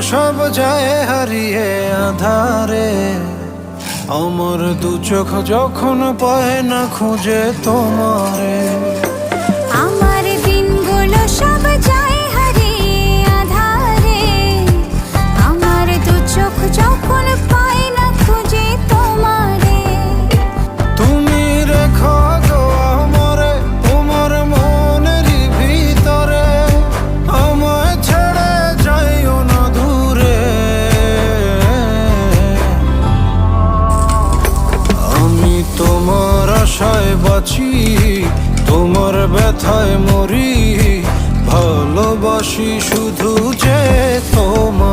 সব যায় হারিয়ে আধারে। আমার দু চোখ যখন পায় না খুঁজে তোমারে। আমার দিনগুলো সব যায় হারিয়ে আঁধারে। আমার দু চোখ যখন পায় না খুঁজে তোমারে। তুমি রেখো গো আমারে তোমার মনেরই ভিতরে, আমায় ছেড়ে যাইও না দূরে। আমি তোমার আশায় বাঁচি, তোমার ব্যথায় মরি, ভালোবাসি শুধু যে তোমার।